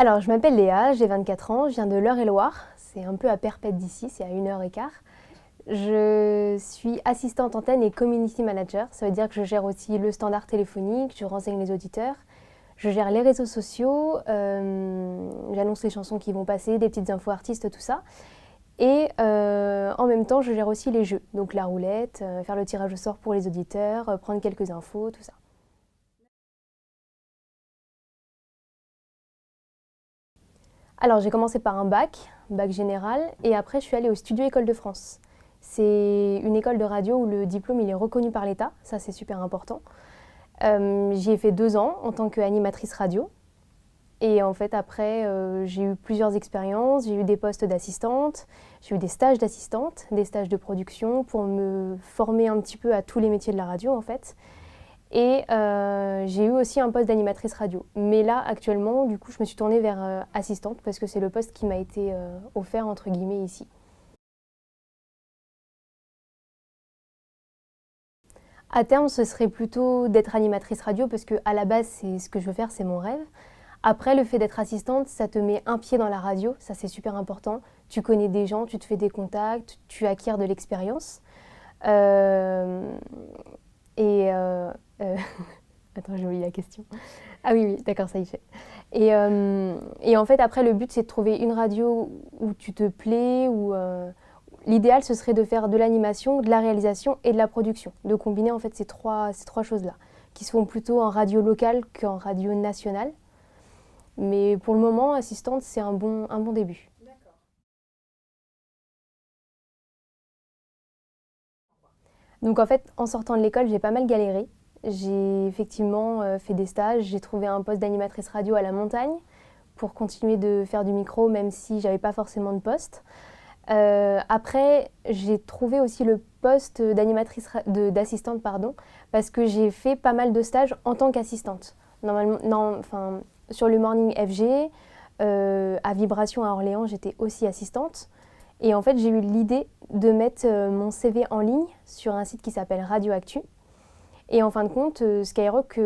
Alors, je m'appelle Léa, j'ai 24 ans, je viens de l'Eure-et-Loir. C'est un peu à Perpète d'ici, c'est à 1h15. Je suis assistante antenne et community manager. Ça veut dire que je gère aussi le standard téléphonique, je renseigne les auditeurs, je gère les réseaux sociaux, j'annonce les chansons qui vont passer, des petites infos artistes, tout ça. Et en même temps, je gère aussi les jeux, donc la roulette, faire le tirage au sort pour les auditeurs, prendre quelques infos, tout ça. Alors j'ai commencé par un bac général, et après je suis allée au Studio École de France. C'est une école de radio où le diplôme il est reconnu par l'État, ça c'est super important. J'y ai fait 2 ans en tant qu'animatrice radio. Et en fait après j'ai eu plusieurs expériences, j'ai eu des postes d'assistante, j'ai eu des stages d'assistante, des stages de production pour me former un petit peu à tous les métiers de la radio en fait. Et j'ai eu aussi un poste d'animatrice radio. Mais là, actuellement, du coup, je me suis tournée vers assistante parce que c'est le poste qui m'a été offert, entre guillemets, ici. À terme, ce serait plutôt d'être animatrice radio parce qu'à la base, c'est ce que je veux faire, c'est mon rêve. Après, le fait d'être assistante, ça te met un pied dans la radio, ça c'est super important. Tu connais des gens, tu te fais des contacts, tu acquiers de l'expérience. Euh, et attends, j'ai oublié la question. Ah oui, oui, d'accord, ça y fait. Et en fait, après, le but, c'est de trouver une radio où tu te plais, où l'idéal, ce serait de faire de l'animation, de la réalisation et de la production. De combiner, en fait, ces trois choses-là, qui se font plutôt en radio locale qu'en radio nationale. Mais pour le moment, assistante, c'est un bon début. Donc en fait, en sortant de l'école, j'ai pas mal galéré. J'ai effectivement fait des stages, j'ai trouvé un poste d'animatrice radio à la montagne pour continuer de faire du micro, même si j'avais pas forcément de poste. Après, j'ai trouvé aussi le poste d'assistante, pardon, parce que j'ai fait pas mal de stages en tant qu'assistante. Normalement, non, enfin, sur le Morning FG, à Vibration à Orléans, j'étais aussi assistante. Et en fait, j'ai eu l'idée de mettre mon CV en ligne sur un site qui s'appelle Radioactu. Et en fin de compte, Skyrock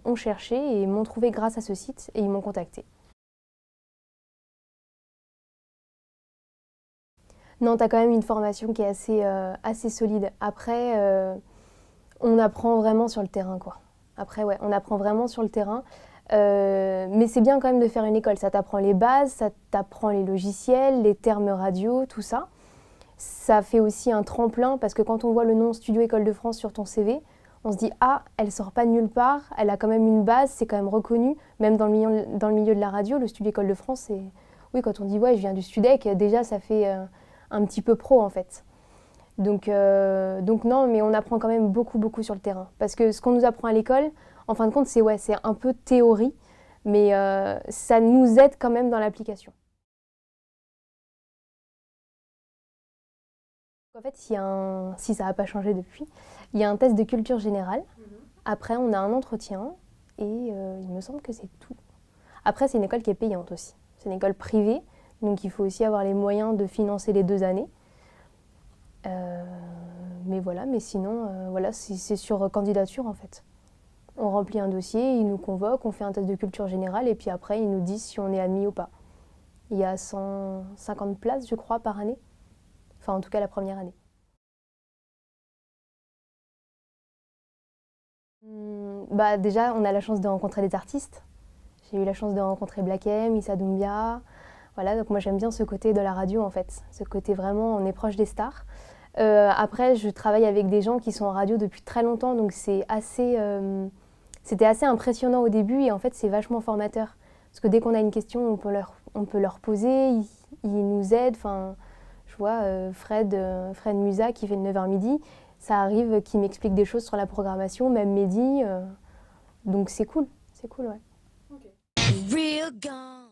ont cherché et m'ont trouvé grâce à ce site et ils m'ont contacté. Non, tu as quand même une formation qui est assez solide. Après, on apprend vraiment sur le terrain, quoi. Après, ouais, on apprend vraiment sur le terrain. Mais c'est bien quand même de faire une école. Ça t'apprend les bases, ça t'apprend les logiciels, les termes radio, tout ça. Ça fait aussi un tremplin parce que quand on voit le nom Studio École de France sur ton CV, on se dit ah, elle sort pas de nulle part, elle a quand même une base, c'est quand même reconnu, même dans le milieu de la radio, le Studio École de France, c'est oui, quand on dit ouais, je viens du Studec, déjà ça fait un petit peu pro en fait. Donc non, mais on apprend quand même beaucoup sur le terrain parce que ce qu'on nous apprend à l'école, en fin de compte, c'est un peu théorie, mais ça nous aide quand même dans l'application. En fait, si ça n'a pas changé depuis, il y a un test de culture générale. Après, on a un entretien et il me semble que c'est tout. Après, c'est une école qui est payante aussi. C'est une école privée, donc il faut aussi avoir les moyens de financer les 2 années. Euh, mais voilà, mais sinon, voilà, c'est sur candidature en fait. On remplit un dossier, ils nous convoquent, on fait un test de culture générale et puis après, ils nous disent si on est admis ou pas. Il y a 150 places, je crois, par année. Enfin, en tout cas, la première année. Bah, déjà, on a la chance de rencontrer des artistes. J'ai eu la chance de rencontrer Black M, Issa Doumbia. Voilà, donc moi j'aime bien ce côté de la radio en fait. Ce côté vraiment, on est proche des stars. Après, je travaille avec des gens qui sont en radio depuis très longtemps, donc c'était assez impressionnant au début et en fait c'est vachement formateur. Parce que dès qu'on a une question, on peut leur poser, ils nous aident. Enfin, je vois Fred Musa qui fait le 9h midi, ça arrive qu'il m'explique des choses sur la programmation, même Mehdi. Donc c'est cool, ouais. Real gone.